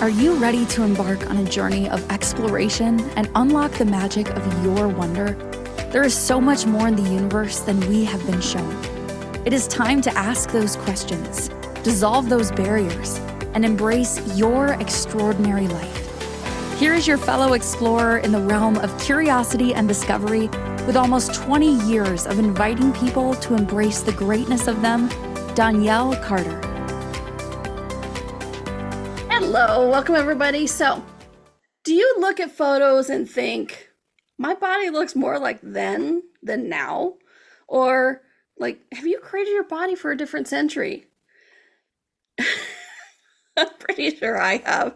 Are you ready to embark on a journey of exploration and unlock the magic of your wonder? There is so much more in the universe than we have been shown. It is time to ask those questions, dissolve those barriers, and embrace your extraordinary life. Here is your fellow explorer in the realm of curiosity and discovery, with almost 20 years of inviting people to embrace the greatness of them, Donnielle Carter. Hello, welcome everybody. So, do you look at photos and think, my body looks more like then than now? Or, like, have you created your body for a different century? I'm pretty sure I have.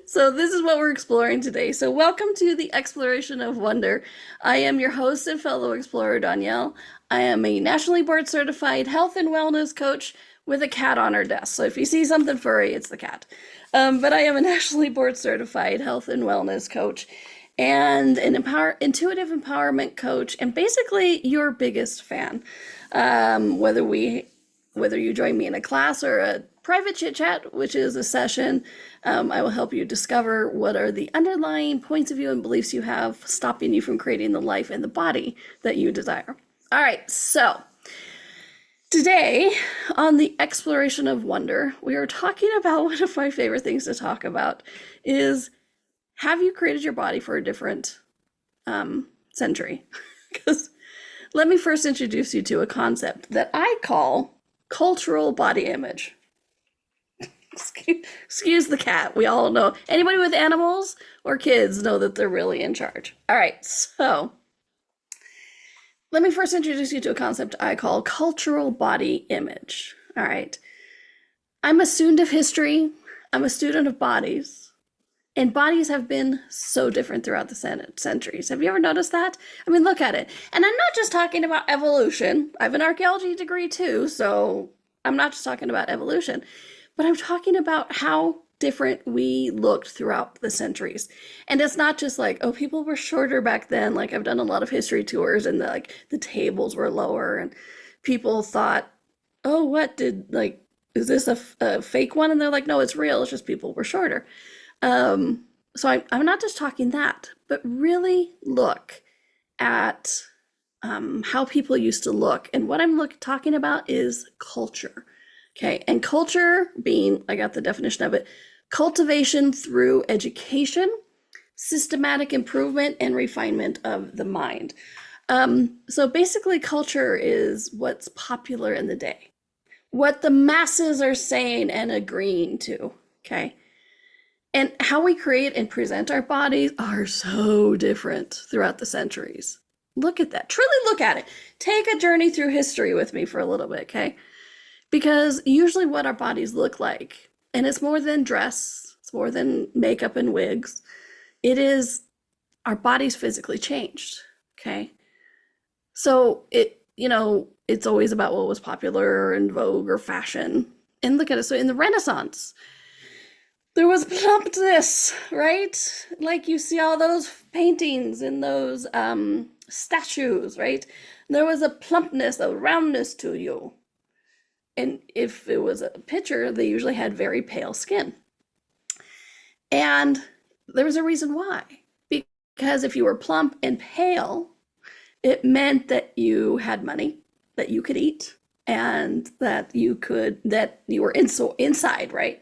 So this is what we're exploring today. So welcome to the Exploration of Wonder. I am your host and fellow explorer, Donnielle. I am a nationally board certified health and wellness coach with a cat on her desk. So if you see something furry, it's the cat. But I am a nationally board certified health and wellness coach and an intuitive empowerment coach, and basically your biggest fan. Whether you join me in a class or a private chit chat, which is a session, I will help you discover what are the underlying points of view and beliefs you have stopping you from creating the life and the body that you desire. All right, so today on the Exploration of Wonder, we are talking about one of my favorite things to talk about is, have you created your body for a different century? Because let me first introduce you to a concept that I call cultural body image. Excuse the cat. We all know. Anybody with animals or kids know that they're really in charge. All right, so let me first introduce you to a concept I call cultural body image. All right. I'm a student of history. I'm a student of bodies. And bodies have been so different throughout the centuries. Have you ever noticed that? I mean, look at it. And I'm not just talking about evolution. I have an archaeology degree too, so I'm not just talking about evolution. But I'm talking about how different we looked throughout the centuries. And it's not just like, oh, people were shorter back then. Like, I've done a lot of history tours and the tables were lower and people thought, oh, is this a fake one? And they're like, no, it's real. It's just people were shorter. So I'm not just talking that, but really look at how people used to look. And what I'm talking about is culture. Okay, and culture being, I got the definition of it, cultivation through education, systematic improvement, and refinement of the mind. So basically, culture is what's popular in the day, what the masses are saying and agreeing to, okay? And how we create and present our bodies are so different throughout the centuries. Look at that, truly look at it. Take a journey through history with me for a little bit, okay? Because usually what our bodies look like, and it's more than dress, it's more than makeup and wigs, it is our bodies physically changed, okay? So it's always about what was popular or in vogue or fashion. And look at it, so in the Renaissance, there was plumpness, right? Like you see all those paintings and those statues, right? There was a plumpness, a roundness to you. And if it was a picture, they usually had very pale skin. And there was a reason why. Because if you were plump and pale, it meant that you had money, that you could eat, and that you were inside, right?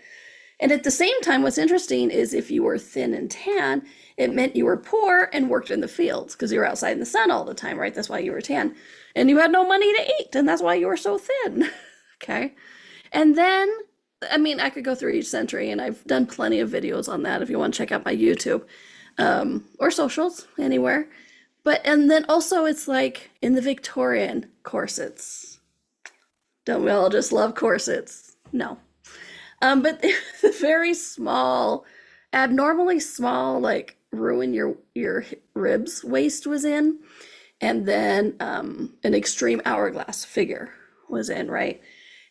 And at the same time, what's interesting is if you were thin and tan, it meant you were poor and worked in the fields because you were outside in the sun all the time, right? That's why you were tan. And you had no money to eat, and that's why you were so thin. Okay. And then, I mean, I could go through each century, and I've done plenty of videos on that if you want to check out my YouTube or socials, anywhere. And then also it's like in the Victorian, corsets. Don't we all just love corsets? No. But the very small, abnormally small, like ruin your ribs waist was in. And then an extreme hourglass figure was in, right?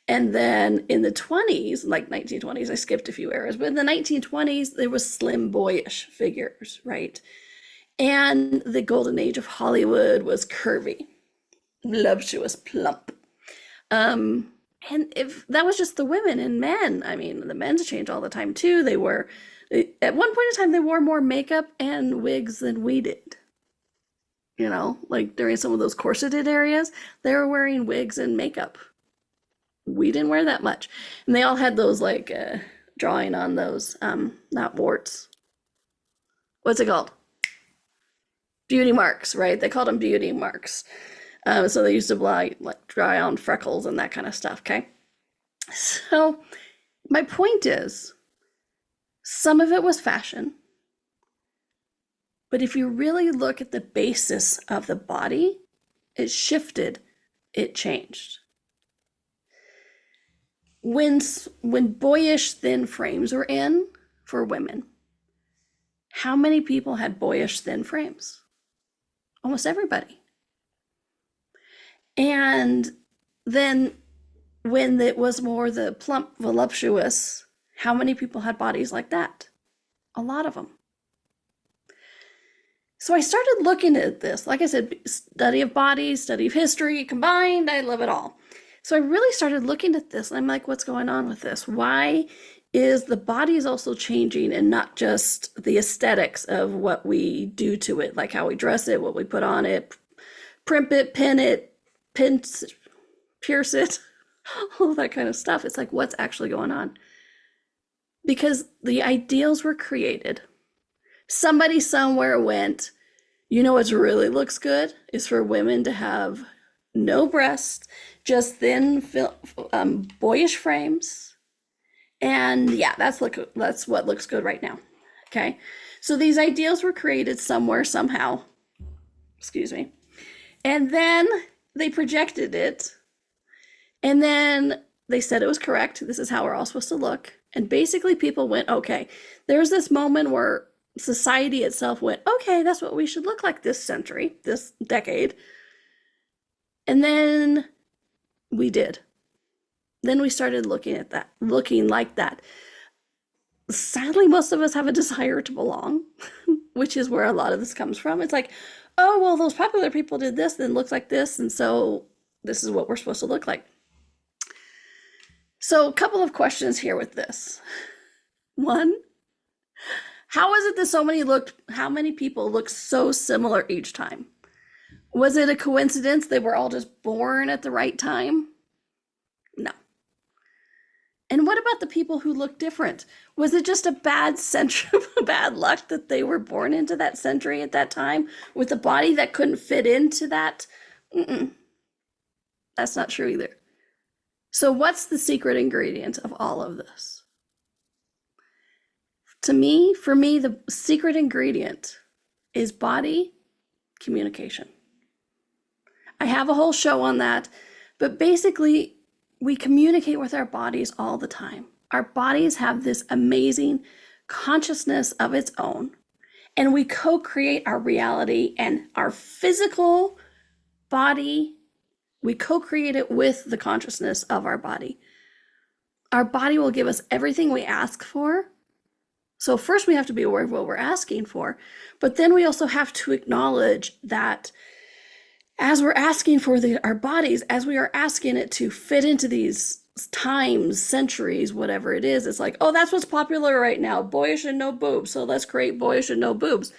And then in the 20s, like 1920s, I skipped a few eras, but in the 1920s, there was slim, boyish figures, right? And the golden age of Hollywood was curvy, voluptuous, plump. And if that was just the women and men, I mean, the men's change all the time too. They At one point in time, they wore more makeup and wigs than we did. You know, like during some of those corseted areas, they were wearing wigs and makeup. We didn't wear that much. And they all had those like drawing on those, not warts. What's it called? Beauty marks, right? They called them beauty marks. So they used to dry on freckles and that kind of stuff, okay? So my point is, some of it was fashion. But if you really look at the basis of the body, it shifted, it changed. When boyish thin frames were in for women, how many people had boyish thin frames? Almost everybody. And then when it was more the plump, voluptuous, how many people had bodies like that? A lot of them. So I started looking at this, like I said, study of bodies, study of history combined, I love it all. So I really started looking at this and I'm like, what's going on with this? Why is the body is also changing and not just the aesthetics of what we do to it, like how we dress it, what we put on it, primp it, pinch, pierce it, all that kind of stuff. It's like, what's actually going on? Because the ideals were created. Somebody somewhere went, you know what really looks good is for women to have no breasts, just thin, boyish frames. And yeah, that's what looks good right now. Okay. So these ideals were created somewhere, somehow. Excuse me. And then they projected it. And then they said it was correct. This is how we're all supposed to look. And basically people went, okay, there's this moment where society itself went, okay, that's what we should look like this century, this decade. And then we did. Then we started looking at that, looking like that. Sadly, most of us have a desire to belong, which is where a lot of this comes from. It's like, oh, well, those popular people did this, then looks like this, and so this is what we're supposed to look like. So a couple of questions here with this. One, how is it that how many people look so similar each time? Was it a coincidence they were all just born at the right time? No. And what about the people who look different? Was it just a bad century, bad luck that they were born into that century at that time with a body that couldn't fit into that? That's not true either. So what's the secret ingredient of all of this? For me, the secret ingredient is body communication. I have a whole show on that, but basically we communicate with our bodies all the time. Our bodies have this amazing consciousness of its own, and we co-create our reality and our physical body. We co-create it with the consciousness of our body. Our body will give us everything we ask for. So first we have to be aware of what we're asking for, but then we also have to acknowledge that as we're asking for our bodies, as we are asking it to fit into these times, centuries, whatever it is, it's like, oh, that's what's popular right now, boyish and no boobs. So let's create boyish and no boobs.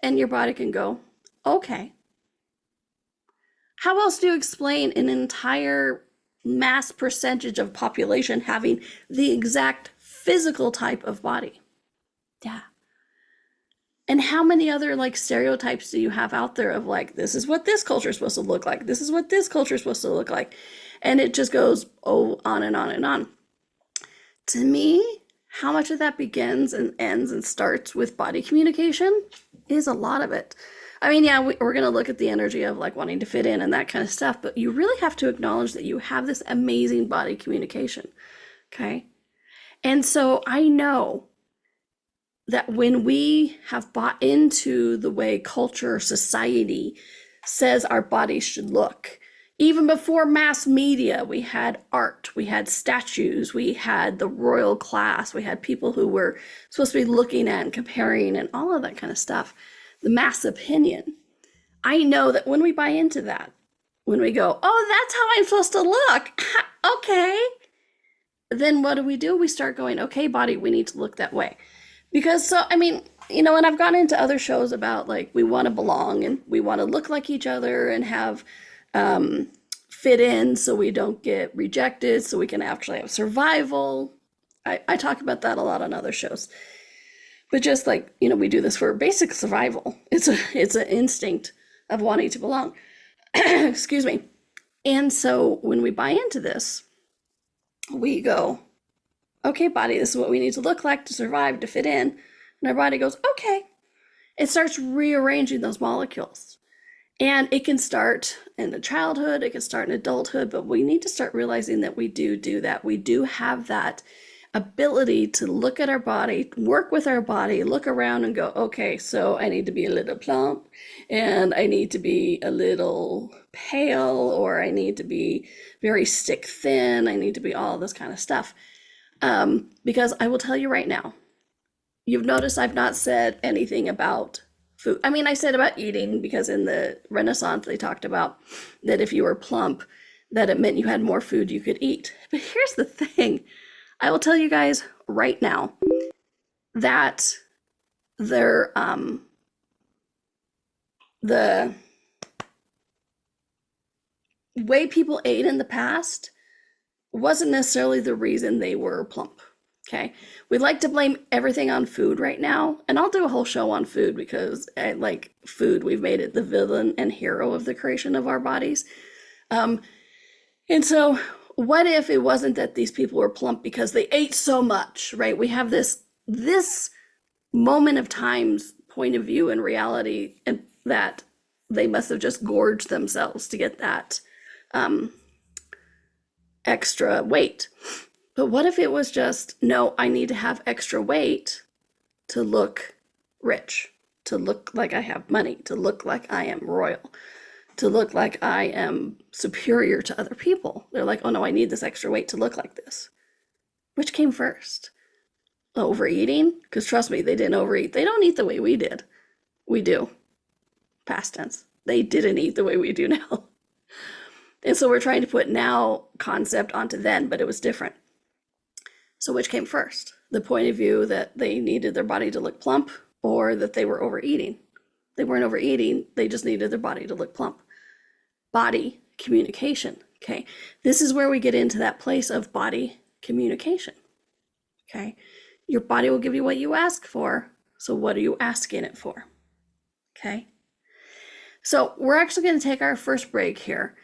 And your body can go, okay. How else do you explain an entire mass percentage of population having the exact physical type of body? Yeah. And how many other like stereotypes do you have out there of like, this is what this culture is supposed to look like. This is what this culture is supposed to look like. And it just goes, on and on and on. To me, how much of that begins and ends and starts with body communication is a lot of it. I mean, yeah, we're going to look at the energy of like wanting to fit in and that kind of stuff, but you really have to acknowledge that you have this amazing body communication. Okay. And so I know that when we have bought into the way culture, society says our bodies should look, even before mass media, we had art, we had statues, we had the royal class, we had people who were supposed to be looking at and comparing and all of that kind of stuff, the mass opinion. I know that when we buy into that, when we go, oh, that's how I'm supposed to look, okay, then what do? We start going, okay, body, we need to look that way. Because and I've gone into other shows about like we want to belong and we want to look like each other and have fit in so we don't get rejected, so we can actually have survival. I talk about that a lot on other shows. But just like, we do this for basic survival. It's an instinct of wanting to belong. Excuse me. And so when we buy into this, we go, okay, body, this is what we need to look like to survive, to fit in. And our body goes, okay. It starts rearranging those molecules. And it can start in childhood, it can start in adulthood, but we need to start realizing that we do that. We do have that ability to look at our body, work with our body, look around and go, okay, so I need to be a little plump and I need to be a little pale, or I need to be very stick thin. I need to be all this kind of stuff. Because I will tell you right now, you've noticed I've not said anything about food. I said about eating because in the Renaissance, they talked about that if you were plump, that it meant you had more food you could eat. But here's the thing. I will tell you guys right now that the way people ate in the past wasn't necessarily the reason they were plump. Okay. We like to blame everything on food right now. And I'll do a whole show on food because I like food. We've made it the villain and hero of the creation of our bodies. And so what if it wasn't that these people were plump because they ate so much, right? We have this moment of time's point of view and reality, and that they must have just gorged themselves to get that extra weight. But what if it was just, no, I need to have extra weight to look rich, to look like I have money, to look like I am royal, to look like I am superior to other people. They're like, oh no, I need this extra weight to look like this. Which came first? Overeating? Because trust me, they didn't overeat. They don't eat the way we did. We do. Past tense. They didn't eat the way we do now. And so we're trying to put now concept onto then, but it was different. So which came first? The point of view that they needed their body to look plump, or that they were overeating? They weren't overeating, they just needed their body to look plump. Body communication, okay? This is where we get into that place of body communication, okay? Your body will give you what you ask for, so what are you asking it for, okay? So we're actually going to take our first break here,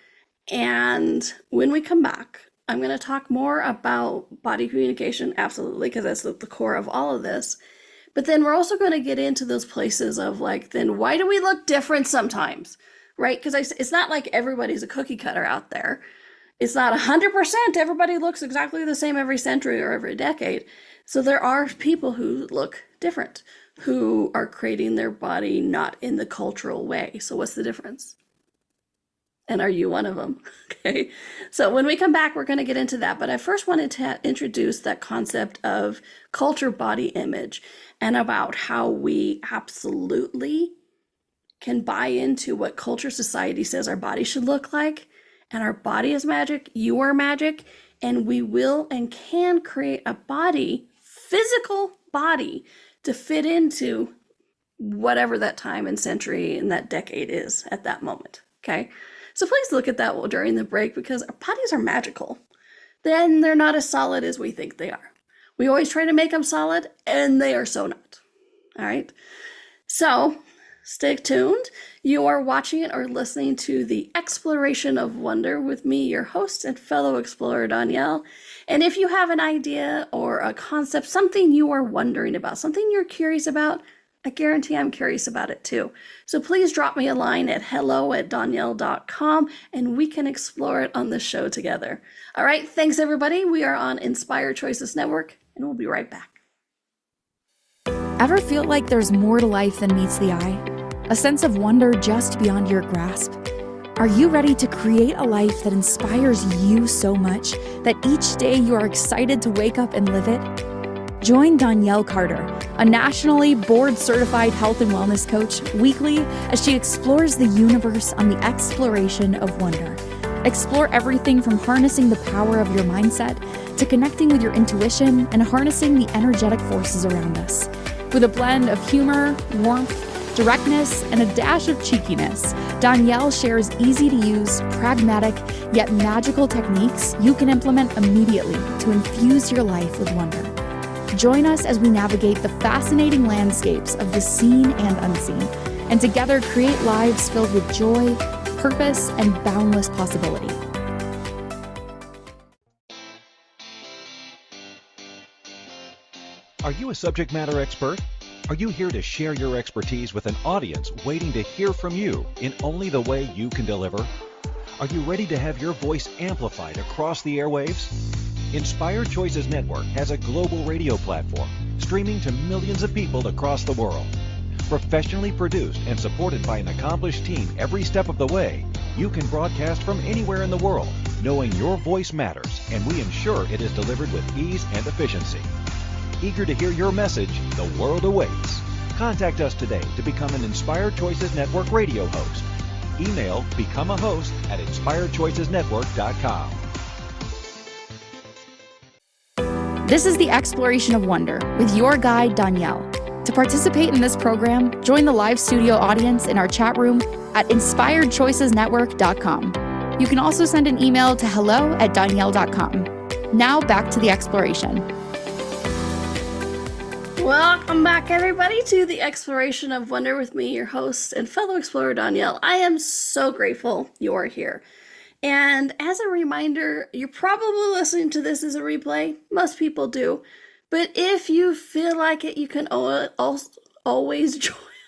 and when we come back, I'm going to talk more about body communication, absolutely, because that's the core of all of this. But then we're also going to get into those places of like, then why do we look different sometimes, right? Because it's not like everybody's a cookie cutter out there. It's not 100% everybody looks exactly the same every century or every decade. So there are people who look different, who are creating their body not in the cultural way. So what's the difference? And are you one of them? Okay. So when we come back, we're going to get into that. But I first wanted to introduce that concept of culture body image and about how we absolutely can buy into what culture society says our body should look like. And our body is magic. You are magic. And we will and can create a body, physical body, to fit into whatever that time and century and that decade is at that moment. Okay. So please look at that during the break, because our bodies are magical. Then they're not as solid as we think they are. We always try to make them solid, and they are so not. All right. So stay tuned. You are watching or listening to the Exploration of Wonder with me, your host and fellow explorer, Donnielle. And if you have an idea or a concept, something you are wondering about, something you're curious about, I guarantee I'm curious about it too. So please drop me a line at hello@donnielle.com and we can explore it on the show together. All right, thanks everybody. We are on Inspired Choices Network and we'll be right back. Ever feel like there's more to life than meets the eye? A sense of wonder just beyond your grasp? Are you ready to create a life that inspires you so much that each day you are excited to wake up and live it? Join Donnielle Carter, a nationally board-certified health and wellness coach, weekly as she explores the universe on the exploration of wonder. Explore everything from harnessing the power of your mindset to connecting with your intuition and harnessing the energetic forces around us. With a blend of humor, warmth, directness, and a dash of cheekiness, Donnielle shares easy-to-use, pragmatic, yet magical techniques you can implement immediately to infuse your life with wonder. Join us as we navigate the fascinating landscapes of the seen and unseen, and together create lives filled with joy, purpose, and boundless possibility. Are you a subject matter expert? Are you here to share your expertise with an audience waiting to hear from you in only the way you can deliver? Are you ready to have your voice amplified across the airwaves? Inspired Choices Network has a global radio platform streaming to millions of people across the world. Professionally produced and supported by an accomplished team every step of the way, you can broadcast from anywhere in the world, knowing your voice matters, and we ensure it is delivered with ease and efficiency. Eager to hear your message, the world awaits. Contact us today to become an Inspired Choices Network radio host. Email becomeahost@inspiredchoicesnetwork.com. This is the Exploration of Wonder with your guide, Donnielle. To participate in this program, join the live studio audience in our chat room at inspiredchoicesnetwork.com. You can also send an email to hello@donnielle.com. Now back to the exploration. Welcome back, everybody, to the Exploration of Wonder with me, your host and fellow explorer, Donnielle. I am so grateful you're here. And as a reminder, you're probably listening to this as a replay. Most people do. But if you feel like it, you can always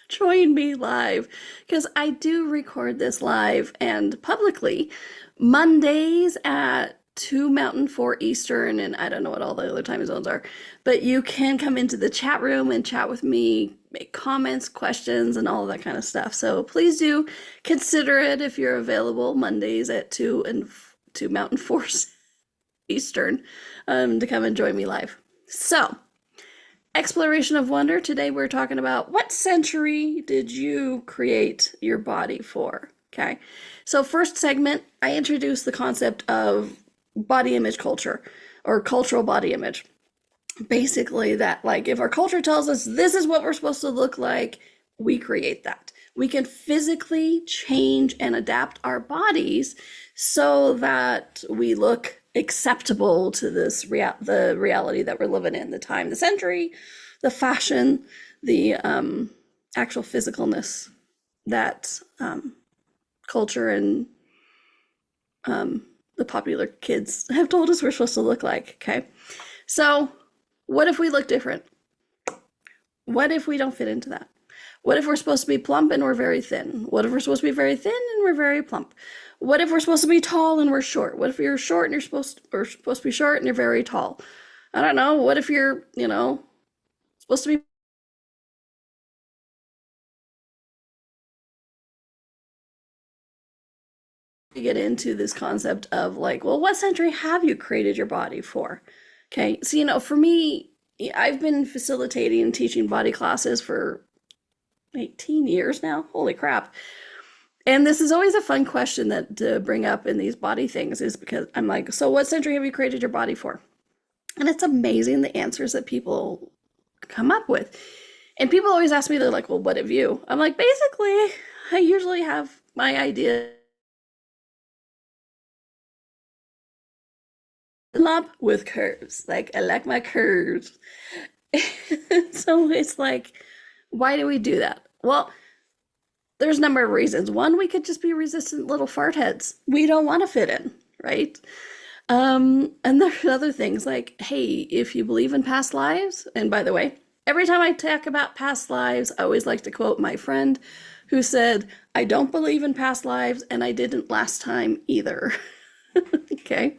join me live, because I do record this live and publicly Mondays at 2 Mountain, 4 Eastern, and I don't know what all the other time zones are. But you can come into the chat room and chat with me, make comments, questions, and all of that kind of stuff. So please do consider it if you're available Mondays at 2 Mountain, 4 Eastern to come and join me live. So, Exploration of Wonder. Today we're talking about what century did you create your body for? Okay. So first segment, I introduced the concept of body image culture or cultural body image. Basically that, like, if our culture tells us this is what we're supposed to look like, we create that. We can physically change and adapt our bodies so that we look acceptable to this the reality that we're living in, the time, the century, the fashion, the actual physicalness that culture and the popular kids have told us we're supposed to look like. Okay, so what if we look different? What if we don't fit into that? What if we're supposed to be plump and we're very thin? What if we're supposed to be very thin and we're very plump? What if we're supposed to be tall and we're short? What if you're short and you're supposed to be short and you're very tall? I don't know. What if you're, supposed to be get into this concept of like, well, what century have you created your body for? Okay. So, for me, I've been facilitating and teaching body classes for 18 years now. Holy crap. And this is always a fun question that to bring up in these body things, is because I'm like, so what century have you created your body for? And it's amazing the answers that people come up with. And people always ask me, they're like, well, what have you? I'm like, basically, I usually have my idea lump with curves. Like, I like my curves. So it's like, why do we do that? Well, there's a number of reasons. One, we could just be resistant little fart heads. We don't want to fit in, right? And there's other things like, hey, if you believe in past lives, and by the way, every time I talk about past lives, I always like to quote my friend who said, I don't believe in past lives, and I didn't last time either. Okay,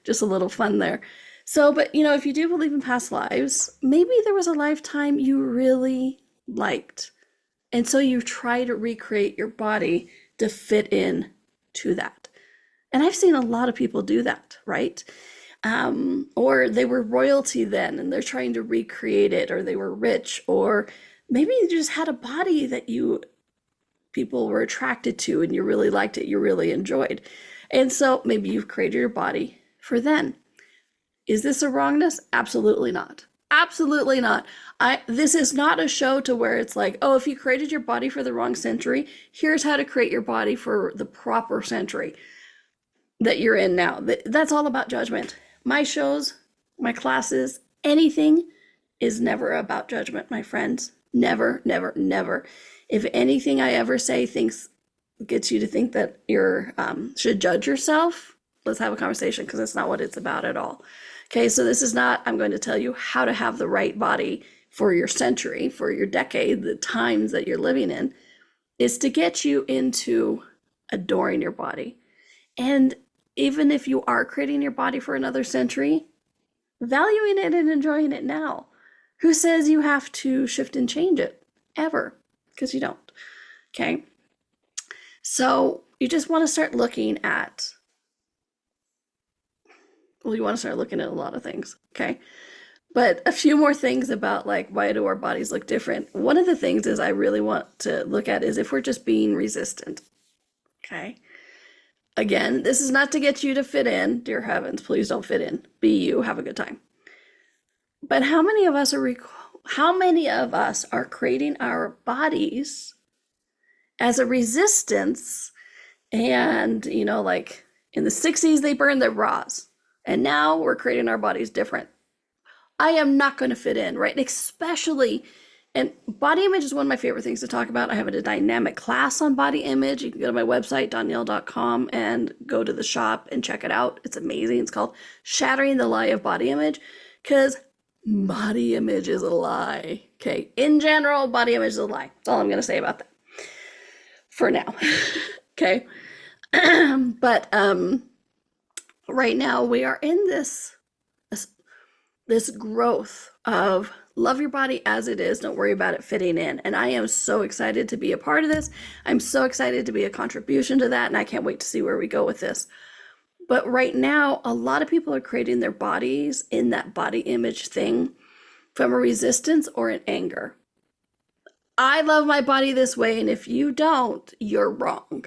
just a little fun there. So, but if you do believe in past lives, maybe there was a lifetime you really liked. And so you try to recreate your body to fit in to that. And I've seen a lot of people do that, right? Or they were royalty then and they're trying to recreate it, or they were rich, or maybe you just had a body that people were attracted to and you really liked it, you really enjoyed. And so maybe you've created your body for then. Is this a wrongness? Absolutely not. Absolutely not. This is not a show to where it's like, oh, if you created your body for the wrong century, here's how to create your body for the proper century that you're in now. That's all about judgment. My shows, my classes, anything is never about judgment, my friends. Never, never, never. If anything I ever say gets you to think that you should judge yourself, let's have a conversation, because that's not what it's about at all. Okay, so this is not, I'm going to tell you how to have the right body for your century, for your decade, the times that you're living in. Is to get you into adoring your body. And even if you are creating your body for another century, valuing it and enjoying it now. Who says you have to shift and change it? Ever. Because you don't. Okay? So you just want to start looking at, you want to start looking at a lot of things. Okay? But a few more things about like, why do our bodies look different? One of the things is I really want to look at is if we're just being resistant. Okay? Again, this is not to get you to fit in. Dear heavens, please don't fit in. Be you, have a good time. But how many of us are creating our bodies as a resistance? And, like in the 60s, they burned their bras. And now we're creating our bodies different. I am not going to fit in, right? Especially, and body image is one of my favorite things to talk about. I have a dynamic class on body image. You can go to my website, donnielle.com, and go to the shop and check it out. It's amazing. It's called Shattering the Lie of Body Image, because body image is a lie. Okay. In general, body image is a lie. That's all I'm going to say about that for now. Okay. But right now we are in this growth of love your body as it is. Don't worry about it fitting in. And I am so excited to be a part of this. I'm so excited to be a contribution to that. And I can't wait to see where we go with this. But right now, a lot of people are creating their bodies in that body image thing from a resistance or an anger. I love my body this way, and if you don't, you're wrong.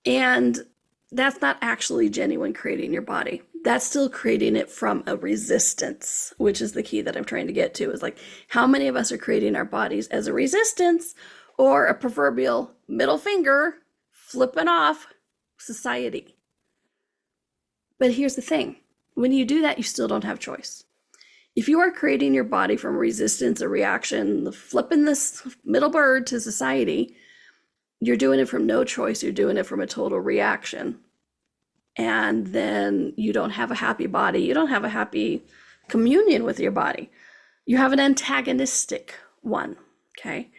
And that's not actually genuine creating your body. That's still creating it from a resistance, which is the key that I'm trying to get to, is like, how many of us are creating our bodies as a resistance or a proverbial middle finger flipping off society? But here's the thing. When you do that, you still don't have choice. If you are creating your body from resistance, a reaction, flipping this middle bird to society, you're doing it from no choice. You're doing it from a total reaction. And then you don't have a happy body. You don't have a happy communion with your body. You have an antagonistic one. Okay.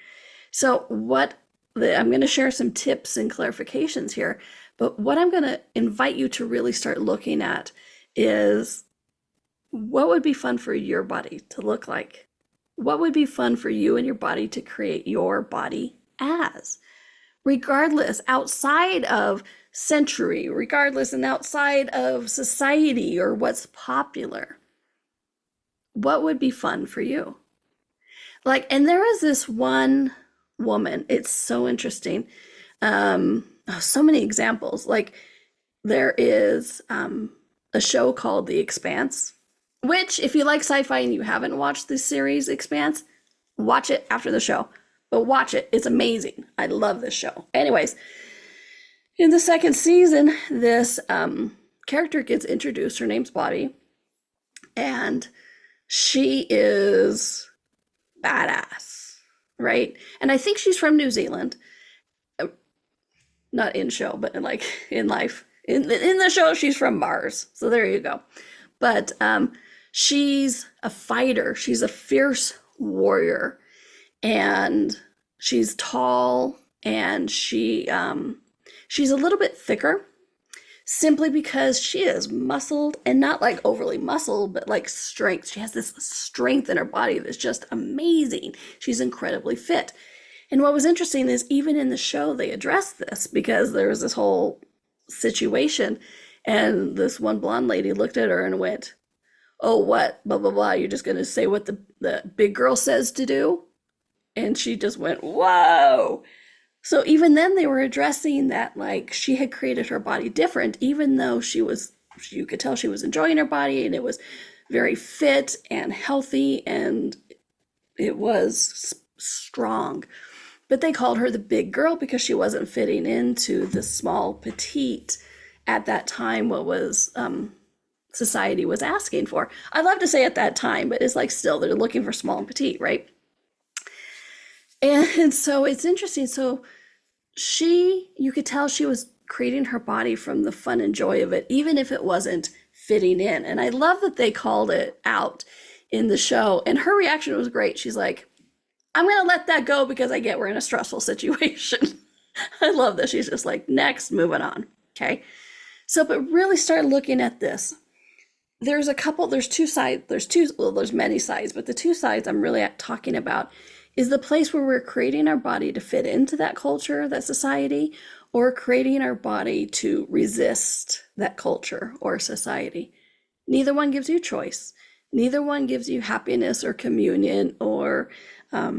So I'm going to share some tips and clarifications here. But what I'm going to invite you to really start looking at is, what would be fun for your body to look like? What would be fun for you and your body to create your body as? Regardless, outside of century, regardless, and outside of society or what's popular. What would be fun for you? Like, and there is this one woman, it's so interesting. So many examples. Like, there is a show called The Expanse, which, if you like sci-fi and you haven't watched this series Expanse, watch it after the show. But watch it. It's amazing. I love this show. Anyways, in the second season, this character gets introduced. Her name's Bobby. And she is badass, right? And I think she's from New Zealand. Not in show, but in life. In the show, she's from Mars. So there you go. But she's a fighter. She's a fierce warrior. And she's tall, and she's a little bit thicker, simply because she is muscled, and not like overly muscled, but like strength. She has this strength in her body that's just amazing. She's incredibly fit. And what was interesting is, even in the show, they addressed this, because there was this whole situation, and this one blonde lady looked at her and went, "Oh, what? Blah, blah, blah. You're just going to say what the big girl says to do?" And she just went, "Whoa." So even then they were addressing that, like, she had created her body different, even though you could tell she was enjoying her body, and it was very fit and healthy, and it was strong. But they called her the big girl because she wasn't fitting into the small petite at that time, what was society was asking for. I love to say at that time, but it's like still they're looking for small and petite, right? And so it's interesting. So you could tell she was creating her body from the fun and joy of it, even if it wasn't fitting in. And I love that they called it out in the show. And her reaction was great. She's like, I'm going to let that go because I get we're in a stressful situation. I love that. She's just like, next, moving on. Okay. So, but really start looking at this. There's two sides. There's many sides, but the two sides I'm really talking about is the place where we're creating our body to fit into that culture, that society, or creating our body to resist that culture or society. Neither one gives you choice. Neither one gives you happiness or communion or a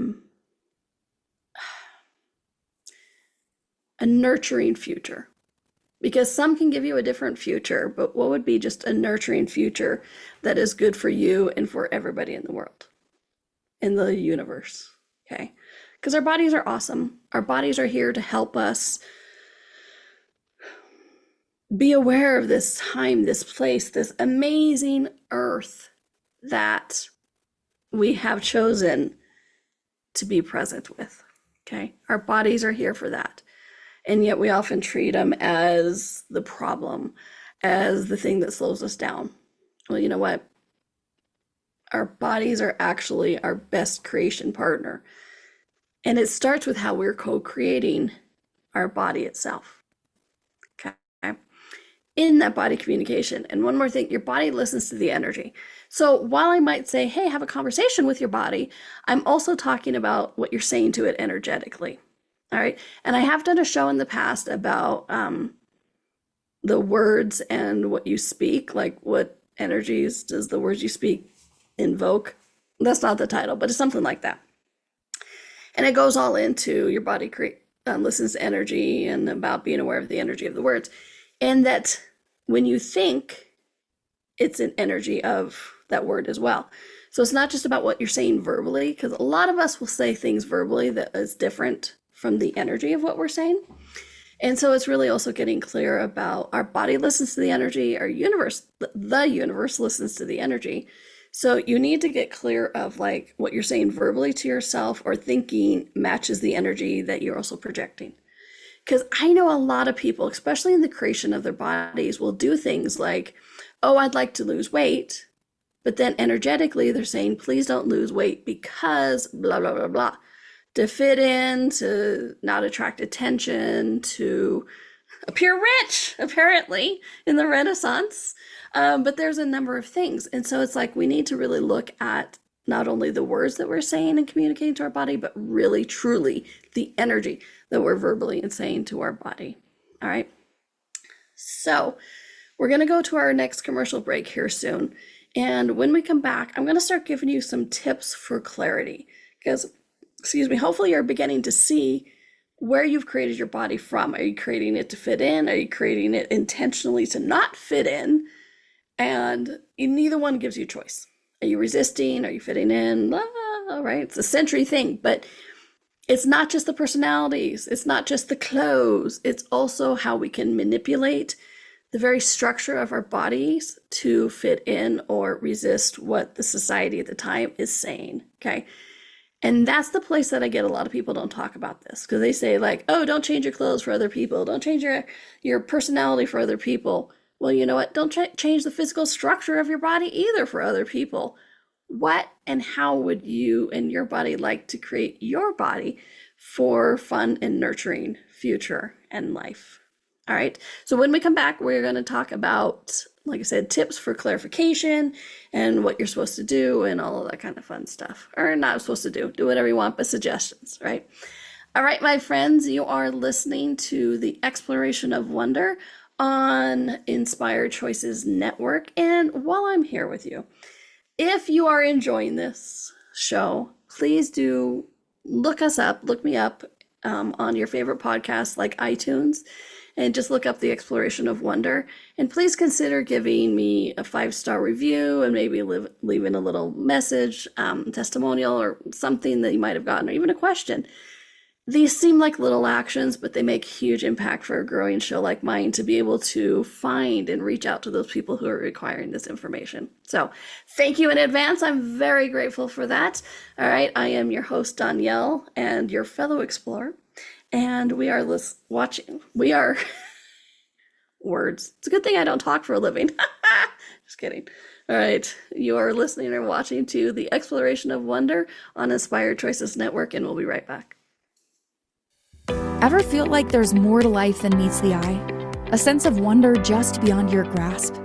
nurturing future. Because some can give you a different future, but what would be just a nurturing future that is good for you and for everybody in the world, in the universe, okay? Because our bodies are awesome. Our bodies are here to help us be aware of this time, this place, this amazing earth that we have chosen to be present with, okay? Our bodies are here for that. And yet we often treat them as the problem, as the thing that slows us down. Well, you know what? Our bodies are actually our best creation partner. And it starts with how we're co-creating our body itself. Okay. In that body communication. And one more thing, your body listens to the energy. So while I might say, hey, have a conversation with your body, I'm also talking about what you're saying to it energetically. All right. And I have done a show in the past about the words and what you speak, like what energies does the words you speak invoke? That's not the title, but it's something like that. And it goes all into your body listens to energy and about being aware of the energy of the words. And that when you think, it's an energy of that word as well. So it's not just about what you're saying verbally, because a lot of us will say things verbally that is different from the energy of what we're saying. And so it's really also getting clear about our body listens to the energy, our universe, the universe listens to the energy. So you need to get clear of like what you're saying verbally to yourself or thinking matches the energy that you're also projecting. Because I know a lot of people, especially in the creation of their bodies, will do things like, oh, I'd like to lose weight. But then energetically, they're saying, please don't lose weight because blah, blah, blah, blah. To fit in, to not attract attention, to appear rich, apparently, in the Renaissance. But there's a number of things. And so it's like we need to really look at not only the words that we're saying and communicating to our body, but really, truly the energy that we're verbally and saying to our body. All right. So we're going to go to our next commercial break here soon. And when we come back, I'm going to start giving you some tips for clarity because hopefully you're beginning to see where you've created your body from. Are you creating it to fit in? Are you creating it intentionally to not fit in? And neither one gives you choice. Are you resisting? Are you fitting in? Right? It's a century thing, but it's not just the personalities. It's not just the clothes. It's also how we can manipulate the very structure of our bodies to fit in or resist what the society at the time is saying. Okay. And that's the place that I get a lot of people don't talk about this because they say like, oh, don't change your clothes for other people. Don't change your personality for other people. Well, you know what? Don't change the physical structure of your body either for other people. What and how would you and your body like to create your body for fun and nurturing future and life? All right. So when we come back, we're going to talk about, like I said, tips for clarification and what you're supposed to do and all of that kind of fun stuff. Or not supposed to do whatever you want, but suggestions, right? All right, my friends, you are listening to the Exploration of Wonder on Inspired Choices Network. And while I'm here with you, if you are enjoying this show, please do look me up on your favorite podcast like iTunes and just look up the Exploration of Wonder. And please consider giving me a 5-star review and maybe leaving a little message, testimonial, or something that you might have gotten, or even a question. These seem like little actions, but they make huge impact for a growing show like mine to be able to find and reach out to those people who are requiring this information. So thank you in advance. I'm very grateful for that. All right, I am your host, Donnielle, and your fellow explorer. And we are watching. We are words. It's a good thing I don't talk for a living. Just kidding. All right, you are listening or watching to the Exploration of Wonder on Inspired Choices Network, and we'll be right back. Ever feel like there's more to life than meets the eye? A sense of wonder just beyond your grasp?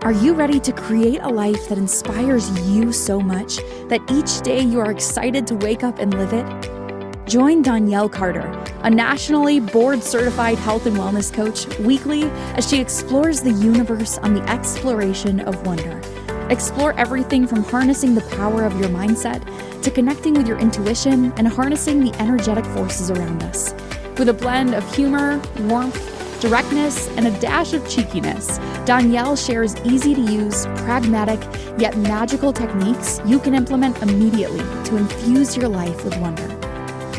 Are you ready to create a life that inspires you so much that each day you are excited to wake up and live it? Join Donnielle Carter, a nationally board-certified health and wellness coach, weekly as she explores the universe on the Exploration of Wonder. Explore everything from harnessing the power of your mindset to connecting with your intuition and harnessing the energetic forces around us. With a blend of humor, warmth, directness, and a dash of cheekiness, Donnielle shares easy-to-use, pragmatic, yet magical techniques you can implement immediately to infuse your life with wonder.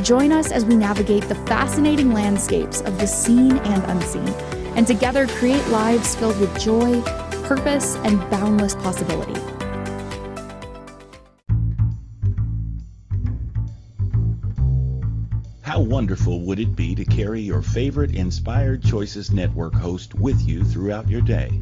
Join us as we navigate the fascinating landscapes of the seen and unseen, and together create lives filled with joy, purpose, and boundless possibility. How wonderful would it be to carry your favorite Inspired Choices Network host with you throughout your day?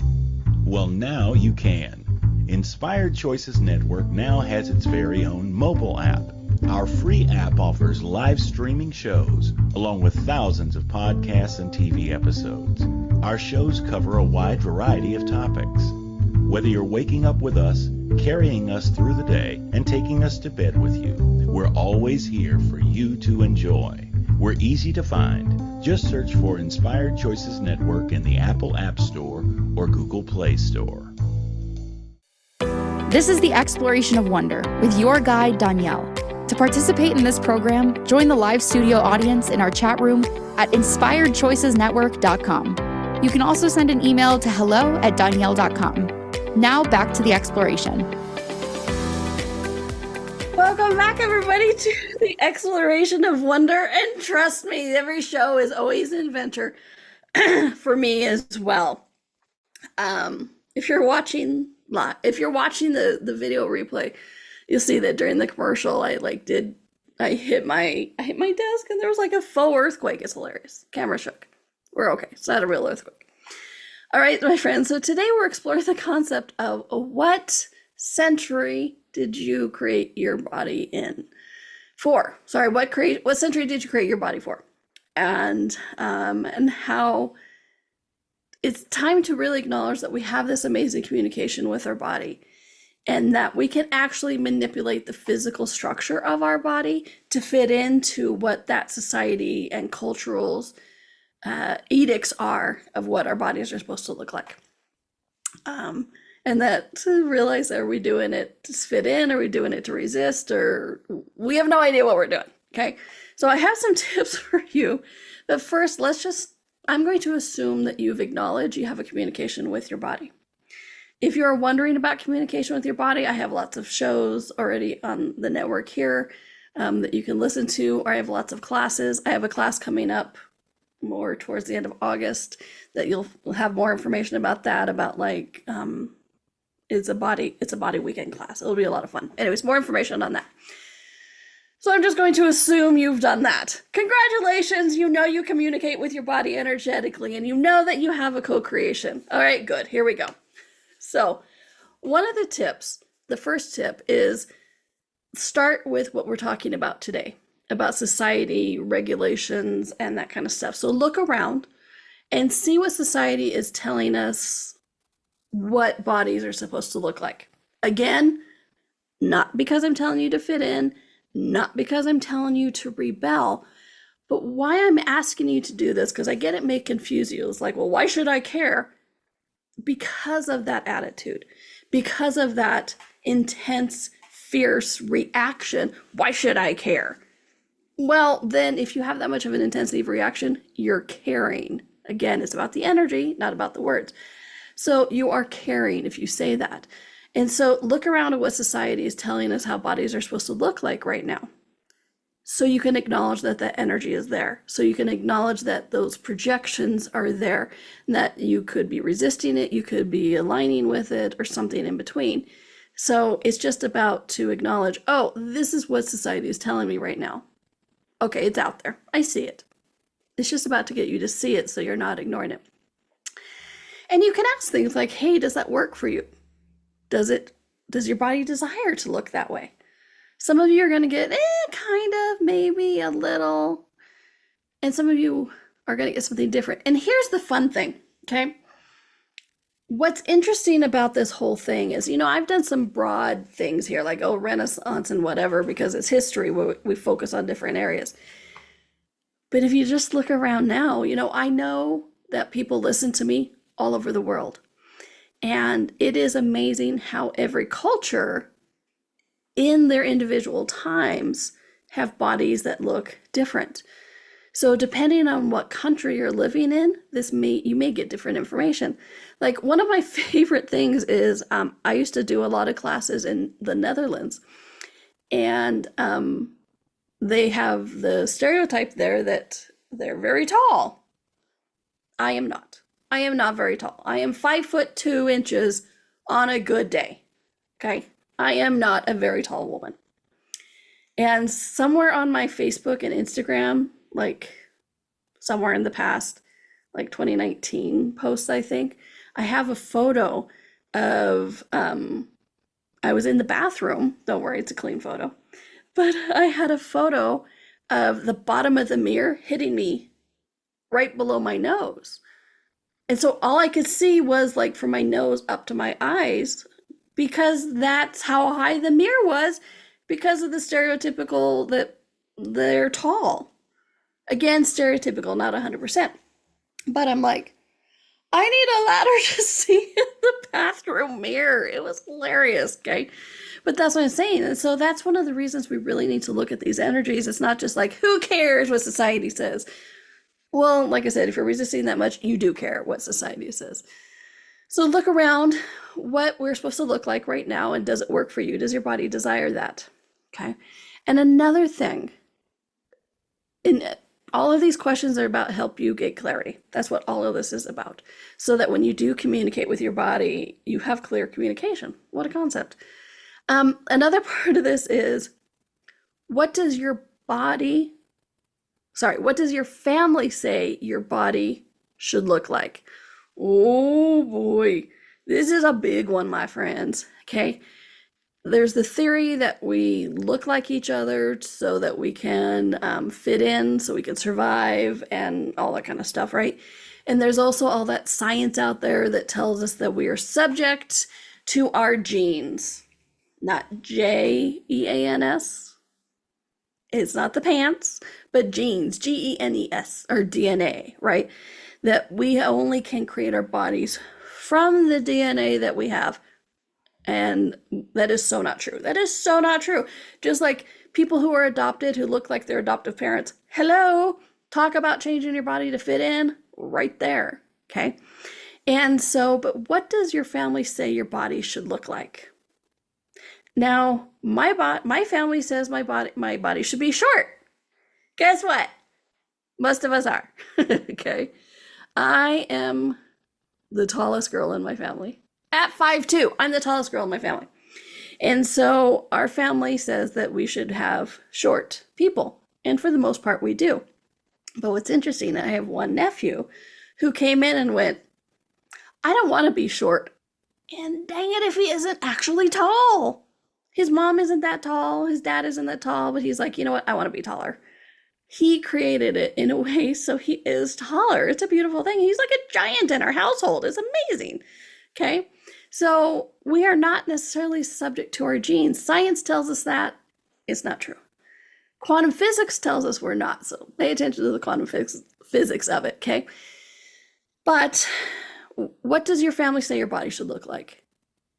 Well, now you can. Inspired Choices Network now has its very own mobile app. Our free app offers live streaming shows, along with thousands of podcasts and TV episodes. Our shows cover a wide variety of topics. Whether you're waking up with us, carrying us through the day, and taking us to bed with you, we're always here for you to enjoy. We're easy to find. Just search for Inspired Choices Network in the Apple App Store or Google Play Store. This is the Exploration of Wonder with your guide, Donnielle. To participate in this program, join the live studio audience in our chat room at inspiredchoicesnetwork.com. You can also send an email to hello@donnielle.com. Now back to the exploration. Welcome back, everybody, to the Exploration of Wonder. And trust me, every show is always an adventure for me as well. If you're watching the video replay, you'll see that during the commercial, I hit my desk and there was like a faux earthquake. It's hilarious. Camera shook. We're okay. It's not a real earthquake. All right, my friends. So today we're exploring the concept of what century did you create your body in? What century did you create your body for? And how it's time to really acknowledge that we have this amazing communication with our body, and that we can actually manipulate the physical structure of our body to fit into what that society and cultural edicts are of what our bodies are supposed to look like. And that to realize, are we doing it to fit in? Are we doing it to resist? Or we have no idea what we're doing, okay? So I have some tips for you. But first, I'm going to assume that you've acknowledged you have a communication with your body. If you're wondering about communication with your body, I have lots of shows already on the network here that you can listen to, or I have lots of classes. I have a class coming up more towards the end of August that you'll have more information about that, about it's a body weekend class. It'll be a lot of fun. Anyways, more information on that. So I'm just going to assume you've done that. Congratulations, you know you communicate with your body energetically, and you know that you have a co-creation. All right, good, here we go. So one of the tips, the first tip is start with what we're talking about today, about society, regulations, and that kind of stuff. So look around and see what society is telling us what bodies are supposed to look like. Again, not because I'm telling you to fit in, not because I'm telling you to rebel, but why I'm asking you to do this, because I get it may confuse you. It's like, well, why should I care? Because of that attitude, because of that intense, fierce reaction. Why should I care? Well, then if you have that much of an intensity of reaction, you're caring. Again, it's about the energy, not about the words. So you are caring if you say that. And so look around at what society is telling us how bodies are supposed to look like right now. So you can acknowledge that that energy is there. So you can acknowledge that those projections are there, that you could be resisting it, you could be aligning with it, or something in between. So it's just about to acknowledge, oh, this is what society is telling me right now. Okay, it's out there. I see it. It's just about to get you to see it so you're not ignoring it. And you can ask things like, hey, does that work for you? Does your body desire to look that way? Some of you are going to get, kind of, maybe a little. And some of you are going to get something different. And here's the fun thing, okay? What's interesting about this whole thing is, I've done some broad things here, like, Renaissance and whatever, because it's history, we focus on different areas. But if you just look around now, I know that people listen to me all over the world. And it is amazing how every culture in their individual times have bodies that look different. So depending on what country you're living in, you may get different information. Like one of my favorite things is I used to do a lot of classes in the Netherlands, and they have the stereotype there that they're very tall. I am not. I am not very tall. I am 5'2" on a good day. Okay. I am not a very tall woman. And somewhere on my Facebook and Instagram, like somewhere in the past, like 2019 posts, I think, I have a photo of, I was in the bathroom. Don't worry, it's a clean photo. But I had a photo of the bottom of the mirror hitting me right below my nose. And so all I could see was like from my nose up to my eyes, because that's how high the mirror was, because of the stereotypical that they're tall. Again, stereotypical, not 100%. But I'm like, I need a ladder to see in the bathroom mirror. It was hilarious, okay? But that's what I'm saying. And so that's one of the reasons we really need to look at these energies. It's not just like, who cares what society says? Well, like I said, if you're resisting that much, you do care what society says. So look around what we're supposed to look like right now, and does it work for you? Does your body desire that? Okay. And another thing, all of these questions are about help you get clarity. That's what all of this is about. So that when you do communicate with your body, you have clear communication. What a concept. Another part of this is, what does your family say your body should look like? Oh boy, this is a big one, my friends, okay? There's the theory that we look like each other so that we can fit in, so we can survive, and all that kind of stuff, right? And there's also all that science out there that tells us that we are subject to our genes, not Geans. It's not the pants, but genes, Genes, or DNA, right? That we only can create our bodies from the DNA that we have. And that is so not true. That is so not true. Just like people who are adopted, who look like their adoptive parents. Hello, talk about changing your body to fit in right there, okay? And so, but what does your family say your body should look like? Now, my family says my body should be short. Guess what? Most of us are, okay? I am the tallest girl in my family. At 5'2", I'm the tallest girl in my family. And so our family says that we should have short people. And for the most part, we do. But what's interesting, I have one nephew who came in and went, I don't want to be short. And dang it if he isn't actually tall. His mom isn't that tall. His dad isn't that tall. But he's like, you know what? I want to be taller. He created it in a way so he is taller. It's a beautiful thing. He's like a giant in our household. It's amazing. Okay? So we are not necessarily subject to our genes. Science tells us that. It's not true. Quantum physics tells us we're not. So pay attention to the quantum physics of it, okay? But what does your family say your body should look like?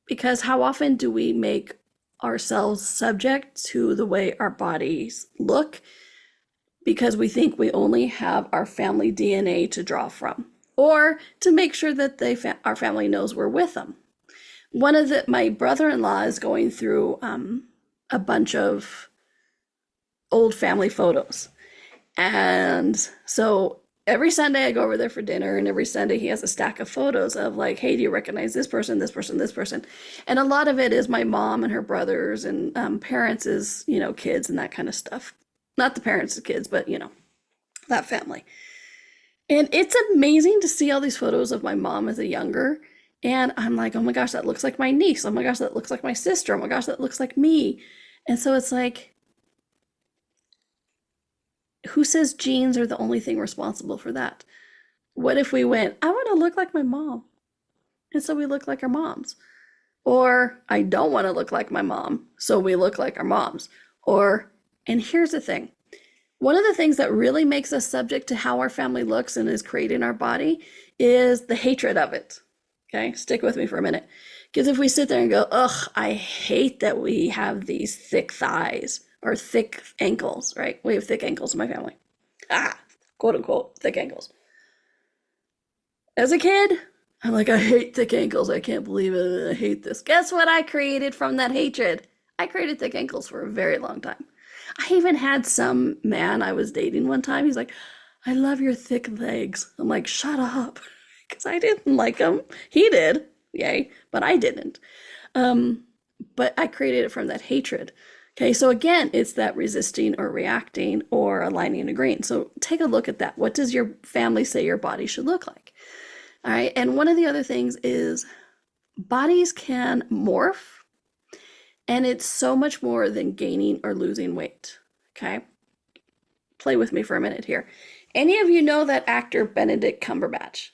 Because how often do we make ourselves subject to the way our bodies look because we think we only have our family DNA to draw from? or to make sure that our family knows we're with them. My brother-in-law is going through a bunch of old family photos. And so every Sunday I go over there for dinner, and every Sunday he has a stack of photos of like, hey, do you recognize this person, this person, this person? And a lot of it is my mom and her brothers, and parents is, kids and that kind of stuff. Not the parents of kids, but, that family. And it's amazing to see all these photos of my mom as a younger. And I'm like, oh my gosh, that looks like my niece. Oh my gosh, that looks like my sister. Oh my gosh, that looks like me. And so it's like, who says genes are the only thing responsible for that? What if we went, I want to look like my mom, and so we look like our moms? Or I don't want to look like my mom, so we look like our moms. And here's the thing. One of the things that really makes us subject to how our family looks and is creating our body is the hatred of it. Okay, stick with me for a minute. Because if we sit there and go, ugh, I hate that we have these thick thighs or thick ankles, right? We have thick ankles in my family. Quote unquote, thick ankles. As a kid, I'm like, I hate thick ankles. I can't believe it. I hate this. Guess what I created from that hatred? I created thick ankles for a very long time. I even had some man I was dating one time. He's like, I love your thick legs. I'm like, shut up. Because I didn't like them. He did. Yay. But I didn't. But I created it from that hatred. Okay. So again, it's that resisting or reacting or aligning and agreeing. So take a look at that. What does your family say your body should look like? All right. And one of the other things is bodies can morph. And it's so much more than gaining or losing weight. Okay. Play with me for a minute here. Any of you know that actor Benedict Cumberbatch?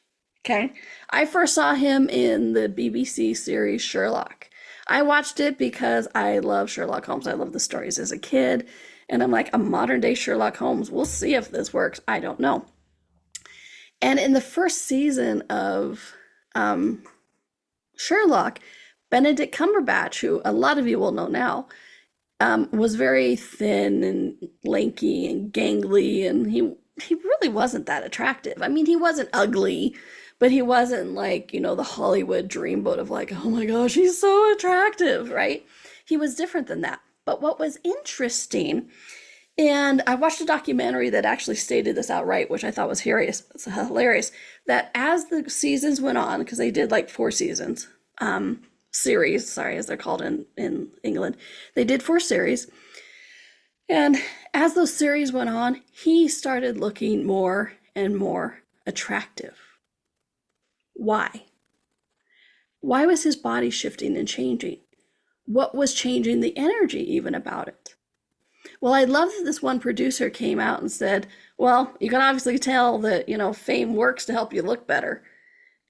Okay. I first saw him in the BBC series Sherlock. I watched it because I love Sherlock Holmes. I love the stories as a kid. And I'm like, a modern day Sherlock Holmes. We'll see if this works. I don't know. And in the first season of Sherlock, Benedict Cumberbatch, who a lot of you will know now, was very thin and lanky and gangly, and he really wasn't that attractive. I mean, he wasn't ugly, but he wasn't like, the Hollywood dreamboat of like, oh my gosh, he's so attractive, right? He was different than that. But what was interesting, and I watched a documentary that actually stated this outright, which I thought was hilarious, that as the seasons went on, because they did like 4 seasons, series, sorry, as they're called in England. They did 4 series. And as those series went on, he started looking more and more attractive. Why? Why was his body shifting and changing? What was changing the energy even about it? Well, I love that this one producer came out and said, well, you can obviously tell that, fame works to help you look better.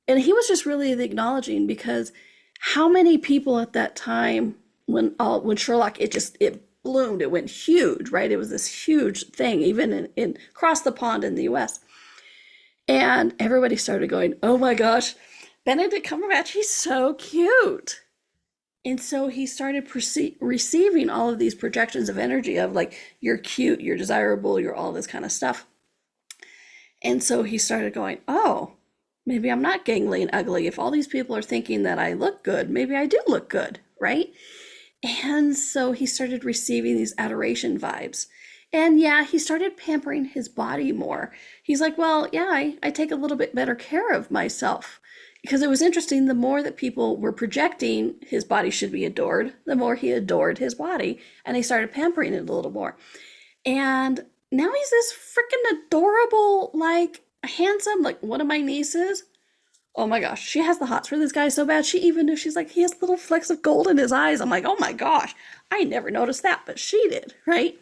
And he was just really acknowledging, because how many people at that time when Sherlock, it bloomed, it went huge, right? It was this huge thing, even in across the pond in the US. And everybody started going, oh my gosh, Benedict Cumberbatch, he's so cute. And so he started receiving all of these projections of energy of like, you're cute, you're desirable, you're all this kind of stuff. And so he started going, oh, maybe I'm not gangly and ugly. If all these people are thinking that I look good, maybe I do look good, right? And so he started receiving these adoration vibes. And yeah, he started pampering his body more. He's like, well, yeah, I take a little bit better care of myself. Because it was interesting, the more that people were projecting his body should be adored, the more he adored his body. And he started pampering it a little more. And now he's this freaking adorable, like, handsome, like one of my nieces. Oh my gosh, she has the hots for this guy so bad. She even knew, she's like, he has little flecks of gold in his eyes. I'm like, oh my gosh, I never noticed that, but she did, right?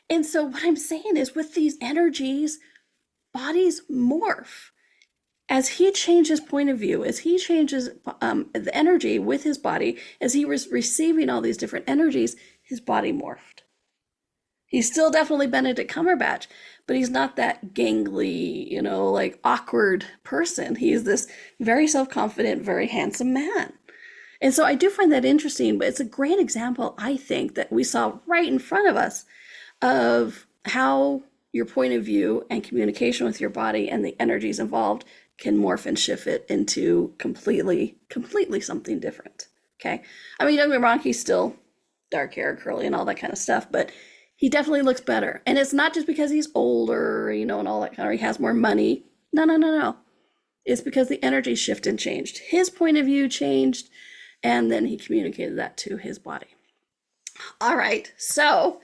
And so what I'm saying is, with these energies, bodies morph. As he changed his point of view, as he changes the energy with his body, as he was receiving all these different energies, his body morphed. He's still definitely Benedict Cumberbatch, but he's not that gangly, like awkward person. He's this very self-confident, very handsome man. And so I do find that interesting, but it's a great example, I think, that we saw right in front of us of how your point of view and communication with your body and the energies involved can morph and shift it into completely something different. Okay. I mean, don't get me wrong, he's still dark hair, curly, and all that kind of stuff, but he definitely looks better. And it's not just because he's older, and all that kind of, he has more money. No. It's because the energy shift and changed. His point of view changed, and then he communicated that to his body. All right, so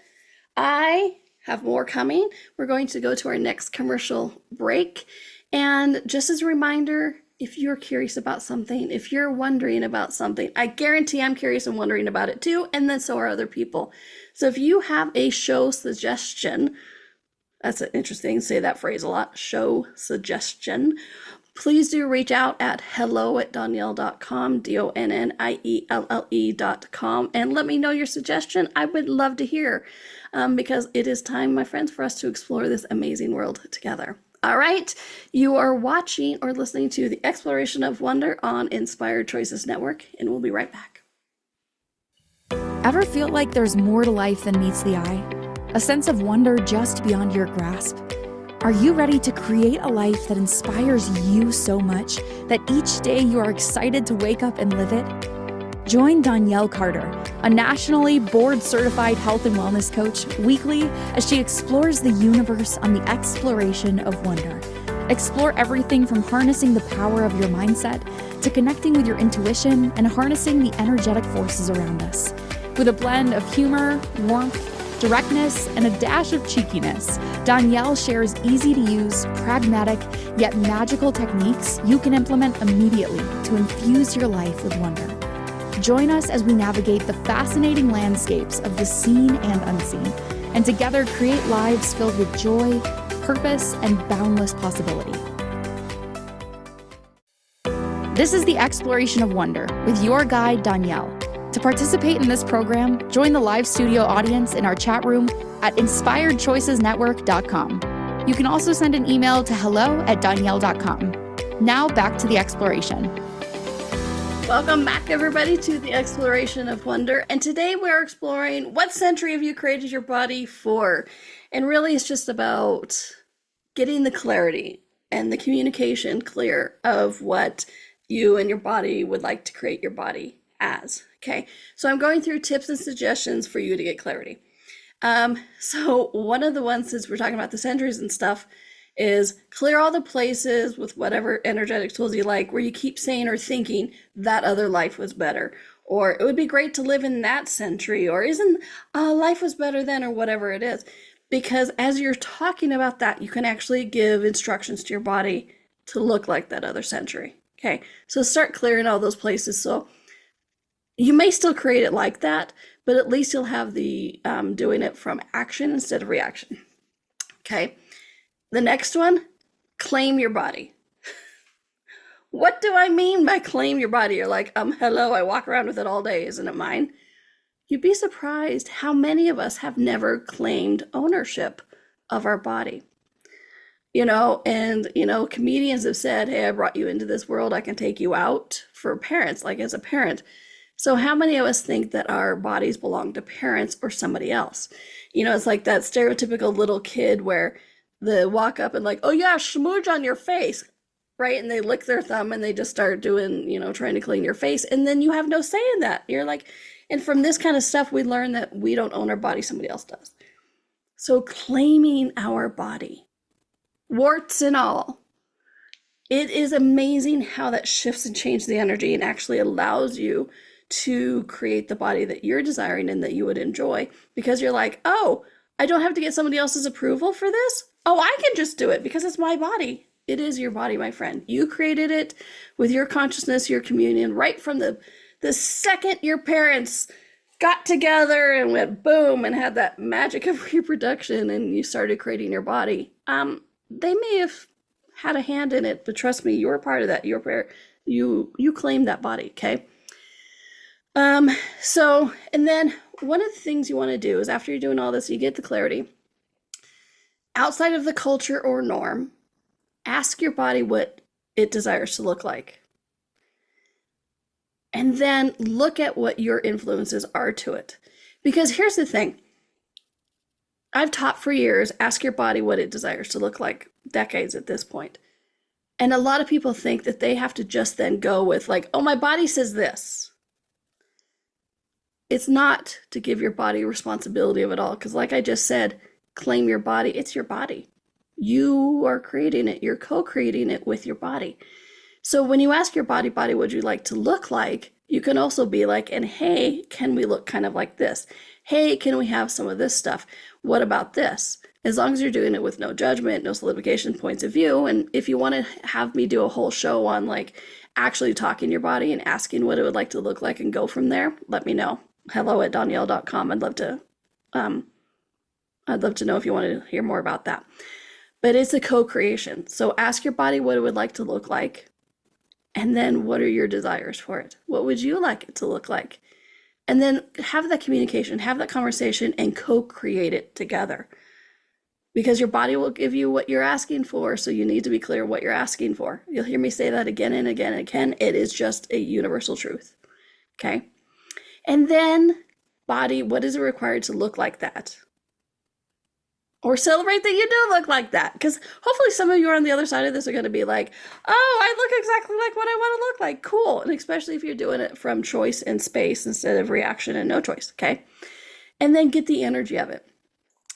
I have more coming. We're going to go to our next commercial break. And just as a reminder, if you're curious about something, if you're wondering about something, I guarantee I'm curious and wondering about it too, and then so are other people. So if you have a show suggestion, that's interesting, say that phrase a lot, show suggestion, please do reach out at hello@donnielle.com, DONNIELLE.com, and let me know your suggestion. I would love to hear, because it is time, my friends, for us to explore this amazing world together. All right, you are watching or listening to the Exploration of Wonder on Inspired Choices Network, and we'll be right back. Ever feel like there's more to life than meets the eye? A sense of wonder just beyond your grasp? Are you ready to create a life that inspires you so much that each day you are excited to wake up and live it? Join Donnielle Carter, a nationally board-certified health and wellness coach, weekly as she explores the universe on the exploration of wonder. Explore everything from harnessing the power of your mindset to connecting with your intuition and harnessing the energetic forces around us. With a blend of humor, warmth, directness, and a dash of cheekiness, Donnielle shares easy-to-use, pragmatic, yet magical techniques you can implement immediately to infuse your life with wonder. Join us as we navigate the fascinating landscapes of the seen and unseen, and together create lives filled with joy, purpose, and boundless possibility. This is the Exploration of Wonder with your guide, Donnielle. To participate in this program, join the live studio audience in our chat room at inspiredchoicesnetwork.com. You can also send an email to hello@donnielle.com. Now back to the exploration. Welcome back, everybody, to the Exploration of Wonder. And today we're exploring what century have you created your body for? And really, it's just about getting the clarity and the communication clear of what you and your body would like to create your body as. Okay, so I'm going through tips and suggestions for you to get clarity. So one of the ones, since we're talking about the centuries and stuff, is clear all the places with whatever energetic tools you like where you keep saying or thinking that other life was better, or it would be great to live in that century, or isn't life was better then, or whatever it is. Because as you're talking about that, you can actually give instructions to your body to look like that other century. Okay, so start clearing all those places. So you may still create it like that, but at least you'll have the doing it from action instead of reaction. Okay. The next one, claim your body. What do I mean by claim your body? You're like, hello, I walk around with it all day. Isn't it mine? You'd be surprised how many of us have never claimed ownership of our body. Comedians have said, hey, I brought you into this world. I can take you out, for parents, like as a parent. So how many of us think that our bodies belong to parents or somebody else? It's like that stereotypical little kid where they walk up and like, oh yeah, smooch on your face, right? And they lick their thumb and they just start doing, trying to clean your face. And then you have no say in that. You're like, and from this kind of stuff, we learn that we don't own our body, somebody else does. So claiming our body, warts and all, it is amazing how that shifts and changes the energy and actually allows you to create the body that you're desiring and that you would enjoy, because you're like, oh, I don't have to get somebody else's approval for this. Oh, I can just do it because it's my body. It is your body, my friend. You created it with your consciousness, your communion, right from the second your parents got together and went boom and had that magic of reproduction and you started creating your body. They may have had a hand in it, but trust me, you're a part of that. You claim that body, okay? And then one of the things you want to do is after you're doing all this, you get the clarity. Outside of the culture or norm, ask your body what it desires to look like. And then look at what your influences are to it. Because here's the thing. I've taught for years, ask your body what it desires to look like, decades at this point. And a lot of people think that they have to just then go with like, oh, my body says this. It's not to give your body responsibility of it all. Because like I just said, claim your body. It's your body. You are creating it. You're co-creating it with your body. So when you ask your body, what would you like to look like? You can also be like, and hey, can we look kind of like this? Hey, can we have some of this stuff? What about this? As long as you're doing it with no judgment, no solidification points of view. And if you want to have me do a whole show on like actually talking your body and asking what it would like to look like and go from there, let me know. hello@donnielle.com. I'd love to know if you want to hear more about that. But it's a co-creation. So ask your body what it would like to look like. And then what are your desires for it? What would you like it to look like? And then have that communication, have that conversation, and co-create it together. Because your body will give you what you're asking for, so you need to be clear what you're asking for. You'll hear me say that again and again and again. It is just a universal truth. Okay? And then body, what is it required to look like that? Or celebrate that you do look like that. Because hopefully some of you on the other side of this are going to be like, oh, I look exactly like what I want to look like. Cool. And especially if you're doing it from choice and space instead of reaction and no choice. Okay. And then get the energy of it.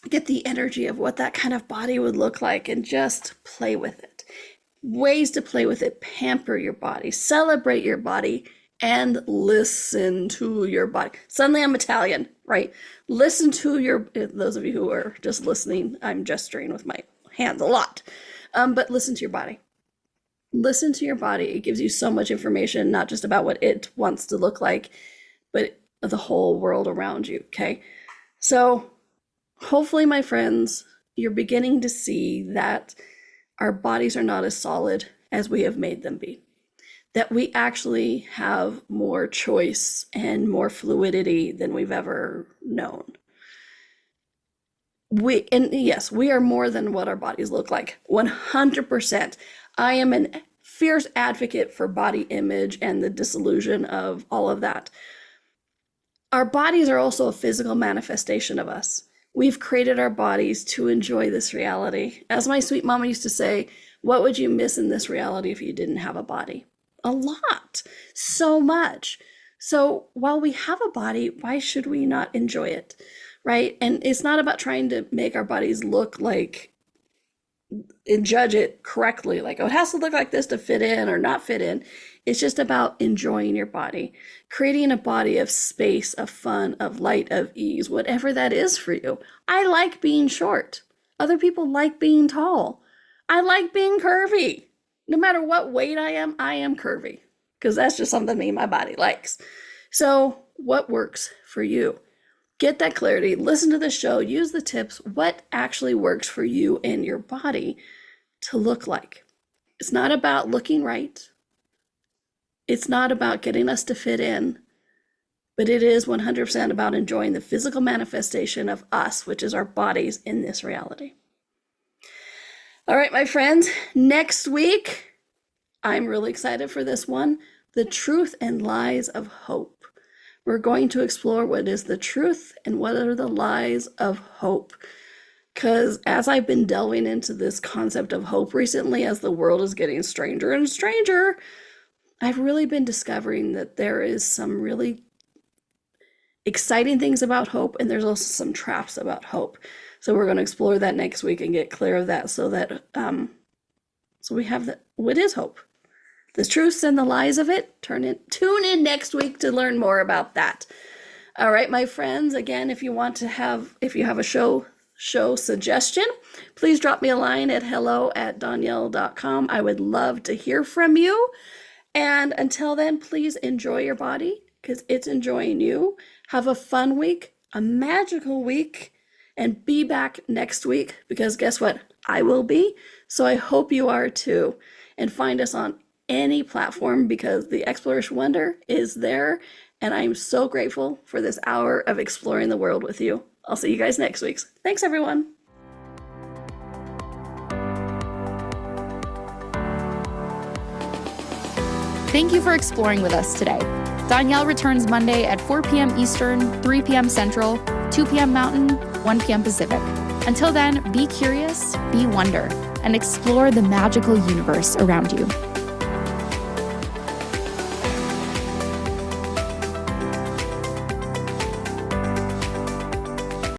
Get the energy of what that kind of body would look like and just play with it. Ways to play with it. Pamper your body. Celebrate your body. And listen to your body. Suddenly I'm Italian, right? Listen to your, those of you who are just listening, I'm gesturing with my hands a lot. But listen to your body. Listen to your body. It gives you so much information, not just about what it wants to look like, but the whole world around you, okay? So hopefully, my friends, you're beginning to see that our bodies are not as solid as we have made them be. That we actually have more choice and more fluidity than we've ever known. Yes, we are more than what our bodies look like. 100%. I am a fierce advocate for body image and the disillusion of all of that. Our bodies are also a physical manifestation of us. We've created our bodies to enjoy this reality. As my sweet mama used to say, what would you miss in this reality if you didn't have a body? A lot, so much. So while we have a body, why should we not enjoy it, right? And it's not about trying to make our bodies look like and judge it correctly, like, oh, it has to look like this to fit in or not fit in. It's just about enjoying your body, creating a body of space, of fun, of light, of ease, whatever that is for you. I like being short. Other people like being tall. I like being curvy. No matter what weight I am curvy because that's just something me and my body likes. So what works for you? Get that clarity, listen to the show, use the tips. What actually works for you and your body to look like? It's not about looking right. It's not about getting us to fit in, but it is 100% about enjoying the physical manifestation of us, which is our bodies in this reality. All right, my friends, next week, I'm really excited for this one, the truth and lies of hope. We're going to explore what is the truth and what are the lies of hope. Because as I've been delving into this concept of hope recently, as the world is getting stranger and stranger, I've really been discovering that there is some really exciting things about hope, and there's also some traps about hope. So we're going to explore that next week and get clear of that so that, so we have what is hope? The truths and the lies of it. Tune in next week to learn more about that. All right, my friends, again, if you have a show suggestion, please drop me a line at hello@donnielle.com. I would love to hear from you. And until then, please enjoy your body because it's enjoying you. Have a fun week, a magical week, and be back next week because guess what? I will be. So I hope you are too. And find us on any platform because the Exploration Wonder is there. And I'm so grateful for this hour of exploring the world with you. I'll see you guys next week. Thanks, everyone. Thank you for exploring with us today. Donnielle returns Monday at 4 p.m. Eastern, 3 p.m. Central, 2 p.m. Mountain, 1 p.m. Pacific. Until then, be curious, be wonder, and explore the magical universe around you.